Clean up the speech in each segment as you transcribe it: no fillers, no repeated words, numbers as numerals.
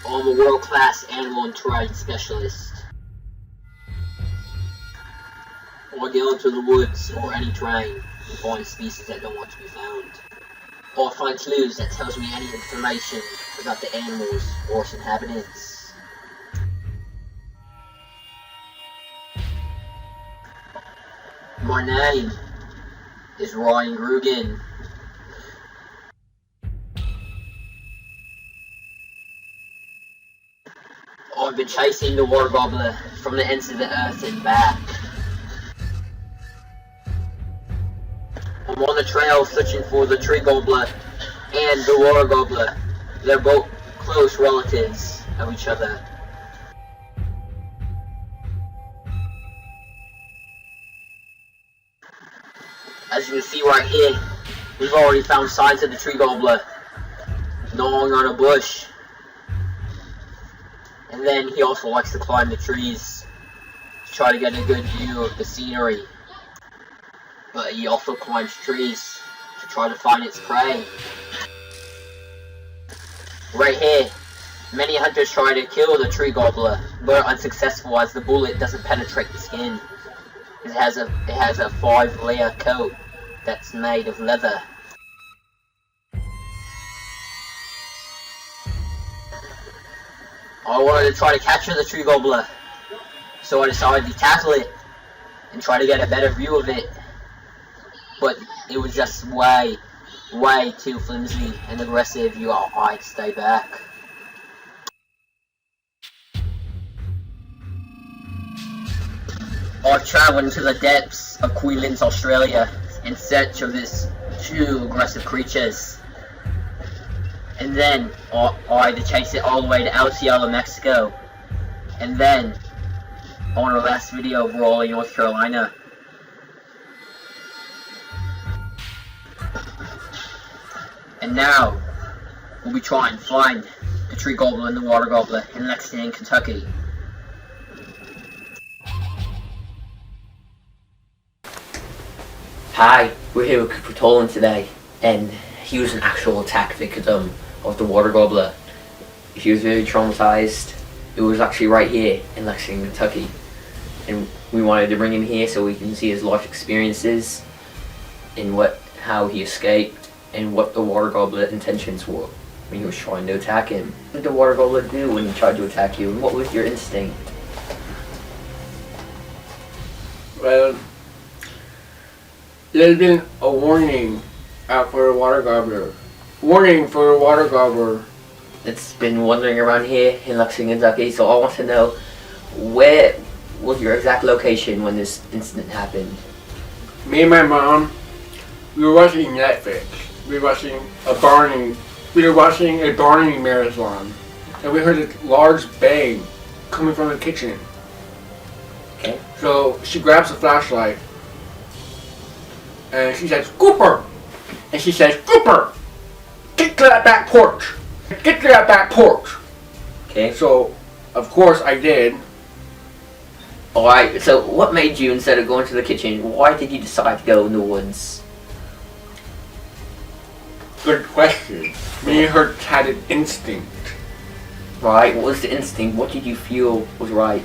I'm a world-class animal and terrain specialist. I go into the woods or any terrain and find species that don't want to be found. Or find clues that tells me any information about the animals or its inhabitants. My name is Grugin. I've been chasing the water gobbler from the ends of the earth and back. I'm on the trail searching for the tree gobbler and the water gobbler. They're both close relatives of each other. As you can see right here, we've already found signs of the tree gobbler gnawing on a bush. And then he also likes to climb the trees to try to get a good view of the scenery. But he also climbs trees to try to find its prey. Right here, many hunters try to kill the tree gobbler, but are unsuccessful as the bullet doesn't penetrate the skin. It has a 5-layer coat that's made of leather. I wanted to try to capture the tree gobbler, so I decided to tackle it and try to get a better view of it. But it was just way too flimsy and aggressive. I'd stay back. I've travelled into the depths of Queensland, Australia in search of these two aggressive creatures. And then I had to chase it all the way to El Cielo, Mexico. And then on our last video of Raleigh, North Carolina. And now we'll be trying to find the tree gobbler and the water gobbler in Lexington, Kentucky. Hi, we're here with Towland today, and he was an actual attack victim of the water gobbler. He was very traumatized. It was actually right here in Lexington, Kentucky, and we wanted to bring him here so we can see his life experiences and how he escaped and what the water gobbler intentions were when he was trying to attack him. What did the water gobbler do when he tried to attack you, and what was your instinct? Well, there's been a warning out for the water gobbler. Warning for the water gobbler. It's been wandering around here in Lexington, Kentucky, so I want to know, where was your exact location when this incident happened? Me and my mom, we were watching Netflix. We were watching a barney marathon, and we heard a large bang coming from the kitchen. Okay. So she grabs a flashlight, and she says, "Cooper!" And she says, "Cooper! Get to that back porch! Get to that back porch!" Okay. So, of course I did. Alright, so what made you, instead of going to the kitchen, why did you decide to go in the woods? Good question. Me and her had an instinct. Right, what was the instinct? What did you feel was right?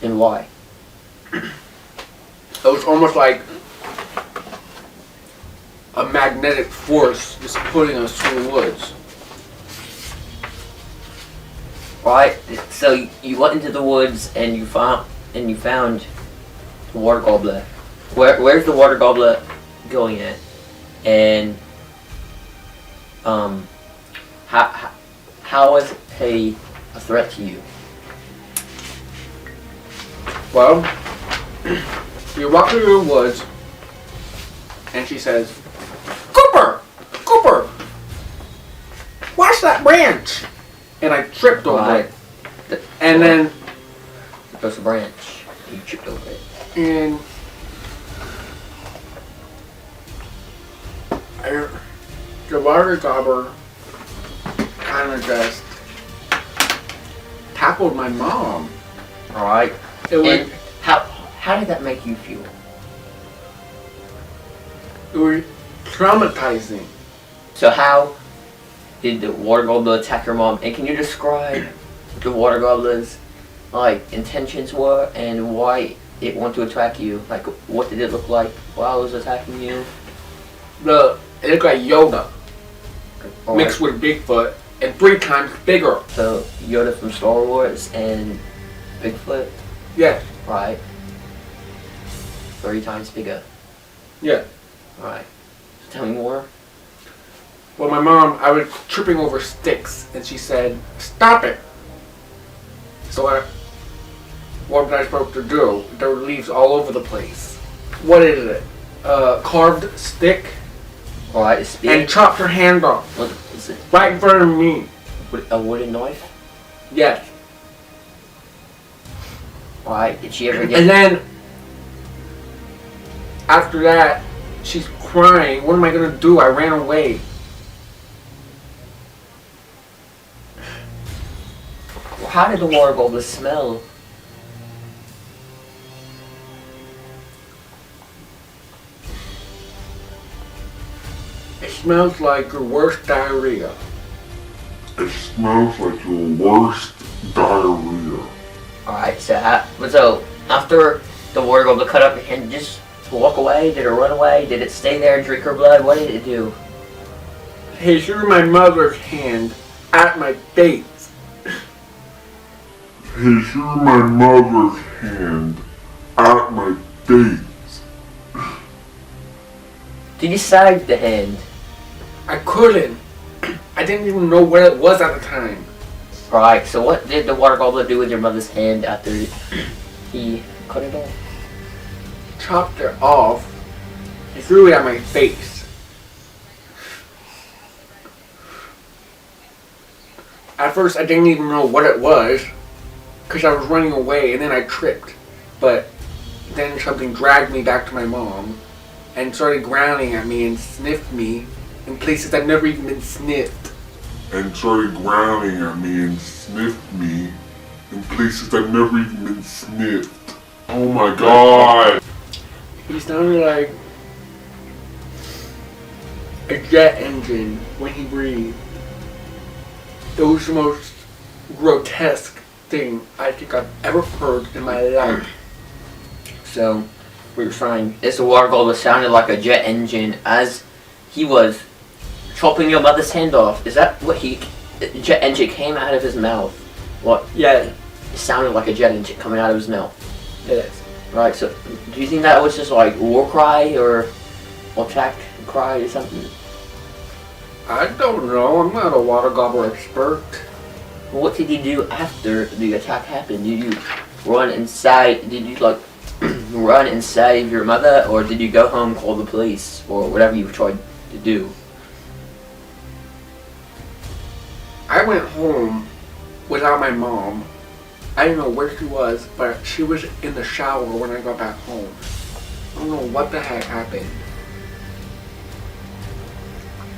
And why? It was almost like a magnetic force just pulling us to the woods. Right, so you went into the woods and you found the water gobbler. Where's the water gobbler going at? And how is he a threat to you? Well, we walk through the woods, and she says, "Cooper! Cooper! Watch that branch!" And I tripped over it. And then there's a branch. You tripped over it. And the water gobbler kind of just tackled my mom. Alright. And how did that make you feel? It was traumatizing. So how did the water gobbler attack your mom? And can you describe the water gobbler's intentions were and why it wanted to attack you? Like, what did it look like while it was attacking you? It looked like Yoda mixed with Bigfoot and 3 times bigger. So Yoda from Star Wars and Bigfoot, Yeah. right? 3 times bigger. Yeah. Right. So tell me more. Well, my mom, I was tripping over sticks, and she said, "Stop it." So what was I supposed to do? There were leaves all over the place. What is it? Carved stick, Alright, it's big. and chopped her hand off What is it? right in front of me. A wooden knife? Yes. Alright, did she ever get... And then after that, she's crying. What am I gonna do? I ran away. How did the water gobbler smell? It smells like your worst diarrhea. It smells like your worst diarrhea. Alright, so after the water gobbler cut up your hand, just walk away? Did it run away? Did it stay there and drink her blood? What did it do? He threw my mother's hand at my face. He threw my mother's hand at my face. Did you save the hand? I couldn't. I didn't even know what it was at the time. Right, so what did the water gobbler do with your mother's hand after he cut it off? Chopped it off. He threw it at my face. At first, I didn't even know what it was because I was running away and then I tripped. But then something dragged me back to my mom and started growling at me and sniffed me in places I've never even been sniffed. And started growling at me and sniffed me in places I've never even been sniffed. Oh my god! He sounded like a jet engine when he breathed. It was the most grotesque thing I think I've ever heard in my life. So, what you're saying is the water gobbler sounded like a jet engine as he was chopping your mother's hand off. Is that what the jet engine came out of his mouth? What? Yeah, It sounded like a jet engine coming out of his mouth. it is. Right, so do you think that was just like war cry or attack cry or something? I don't know. I'm not a water gobbler expert. What did you do after the attack happened? Did you run inside? Did you run and save your mother, or did you go home, call the police, or whatever you tried to do? I went home without my mom. I didn't know where she was, but she was in the shower when I got back home. I don't know what the heck happened.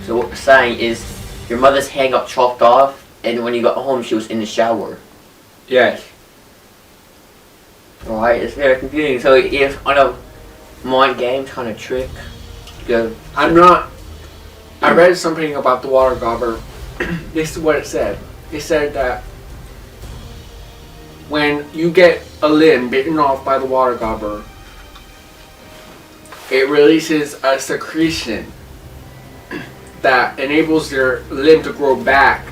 So what we're saying is your mother's hand got chopped off, and when you got home, she was in the shower. Yes. Alright, it's very confusing. So it's on a mind game kind of trick. Go. I'm not. I read something about the water gobbler. This is what it said. It said that when you get a limb bitten off by the water gobbler, it releases a secretion that enables your limb to grow back,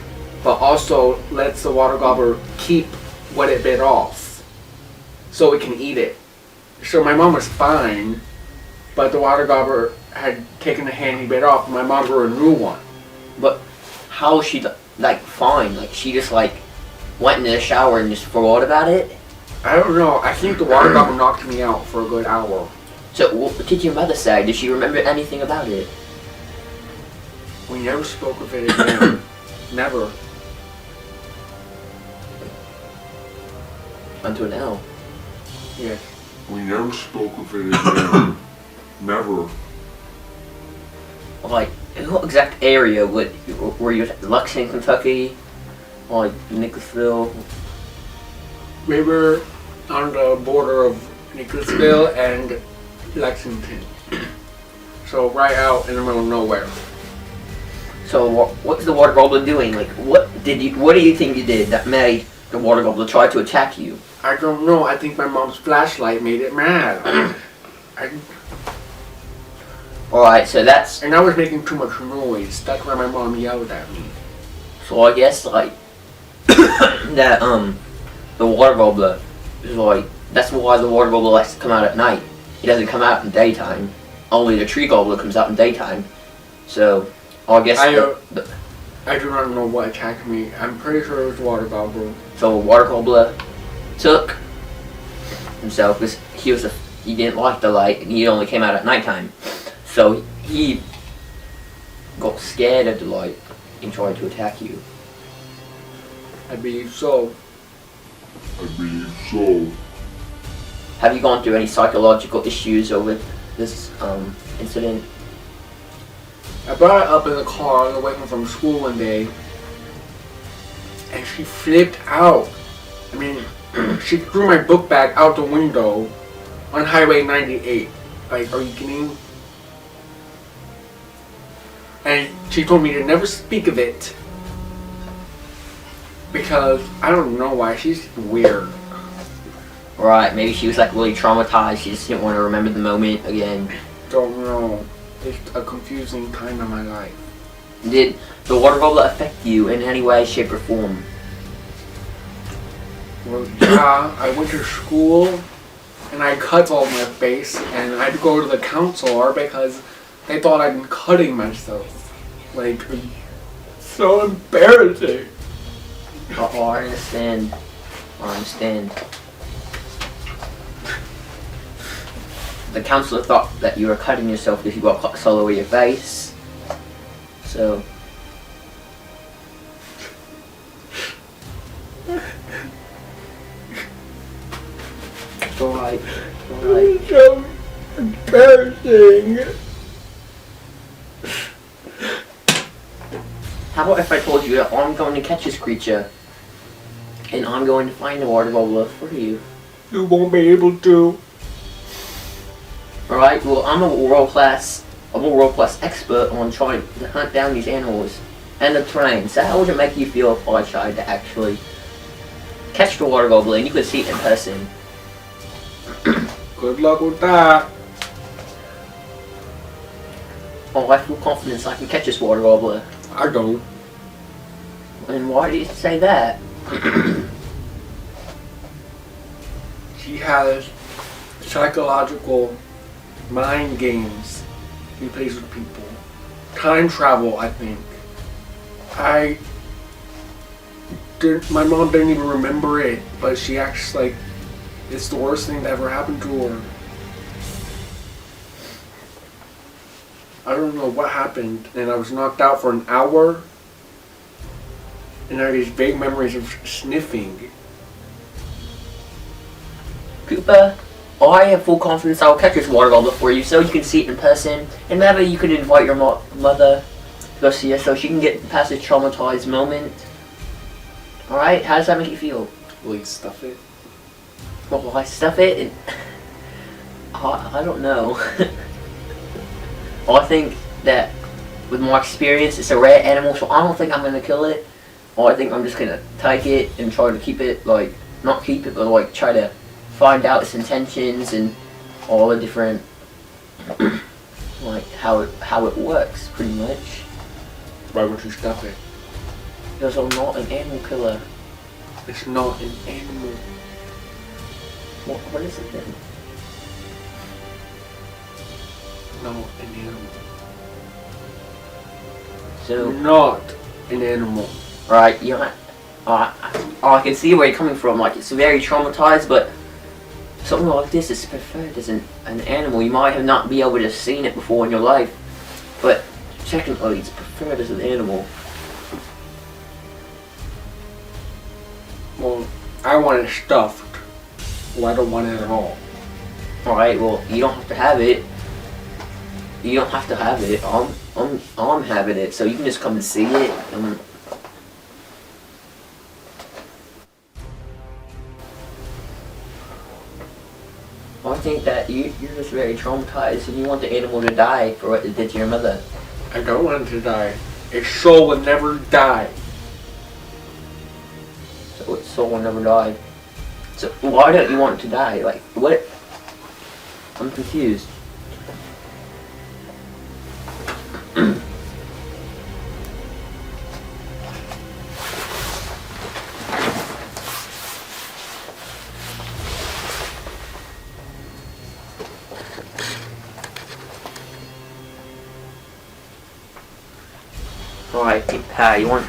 but also lets the water gobbler keep what it bit off, so it can eat it. So my mom was fine, but the water gobbler had taken the hand he bit off, and my mom grew a new one. But how was she fine? Like she just went into the shower and just forgot about it? I don't know. I think the water gobbler knocked me out for a good hour. So what did your mother say? Did she remember anything about it? We never spoke of it again. Never. Until now. Yes. We never spoke of it again. Never. Like, in what exact area were you at? Lexington, Kentucky? Or Nicholasville? We were on the border of Nicholasville and Lexington. So right out in the middle of nowhere. So what's the water gobbler doing? Like, what do you think you did that made the water gobbler try to attack you? I don't know. I think my mom's flashlight made it mad. Alright, so that's... And I was making too much noise. That's why my mom yelled at me. So I guess, like, that, the water gobbler is like... That's why the water gobbler likes to come out at night. He doesn't come out in daytime. Only the tree gobbler comes out in daytime. So, I guess... I do not know what attacked me. I'm pretty sure it was water gobbler. So, water gobbler took himself because he didn't like the light and he only came out at nighttime. So he got scared of the light and tried to attack you. I believe so. I believe so. Have you gone through any psychological issues over this incident? I brought her up in the car on the way home from school one day, and she flipped out. I mean, she threw my book bag out the window on Highway 98. Like, are you kidding? And she told me to never speak of it because I don't know why. She's weird. Right, maybe she was like really traumatized. She just didn't want to remember the moment again. Don't know. It's a confusing time in my life. Did the water gobbler affect you in any way, shape, or form? Well, yeah, I went to school and I cut all my face, and I had to go to the counselor because they thought I'd been cutting myself. Like, so embarrassing. Oh, I understand. I understand. The counselor thought that you were cutting yourself because you got cuts all over your face. So. It's alright. It's alright. It's so embarrassing. How about if I told you that I'm going to catch this creature and I'm going to find the water gobbler for you? You won't be able to. Alright, well I'm a world class expert on trying to hunt down these animals and the terrain. So how would it make you feel if I tried to actually catch the water gobbler and you could see it in person? Good luck with that. Oh, I feel confident I can catch this water gobbler. I don't. And why do you say that? She has psychological mind games he plays with people. Time travel, I think. My mom didn't even remember it, but she acts like it's the worst thing that ever happened to her. I don't know what happened, and I was knocked out for an hour, and I have these vague memories of sniffing. Cooper, I have full confidence I will catch this water gobbler for you so you can see it in person, and maybe you could invite your mother to go see it so she can get past this traumatized moment. Alright, how does that make you feel? Will you stuff it? Well, will I stuff it? And I don't know. I think that with my experience, it's a rare animal, so I don't think I'm going to kill it. I think I'm just going to take it and try to keep it, like, not keep it, but like try to find out its intentions and all the different, like, how it works, pretty much. Why would you stuff it? Because I'm not an animal killer. It's not an animal. What is it then? Not an animal. So, Not an animal. right, you know, I can see where you're coming from. Like, it's very traumatized, but something like this is preferred as an animal. You might have not be able to have seen it before in your life, but technically it's preferred as an animal. Well, I want it stuffed. Well, I don't want it at all. Alright, well, you don't have to have it. You don't have to have it. I'm having it, so you can just come and see it. I think that you're just very traumatized and you want the animal to die for what it did to your mother. I don't want it to die. its soul will never die. So its soul will never die. So why don't you want it to die? Like, what? I'm confused. Alright, you want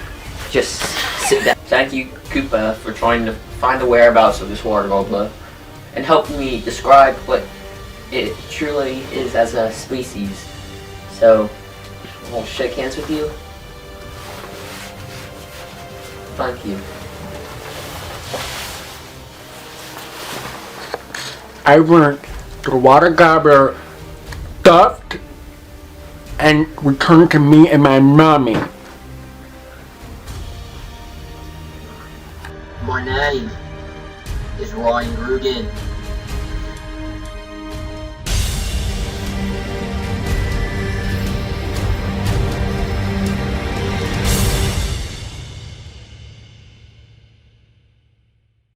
just sit down. Thank you, Koopa, for trying to find the whereabouts of this water gobbler and helping me describe what it truly is as a species. So, I'll shake hands with you. Thank you. I learned the water gobbler stuffed and returned to me and my mommy. My name is Ryan Grugin.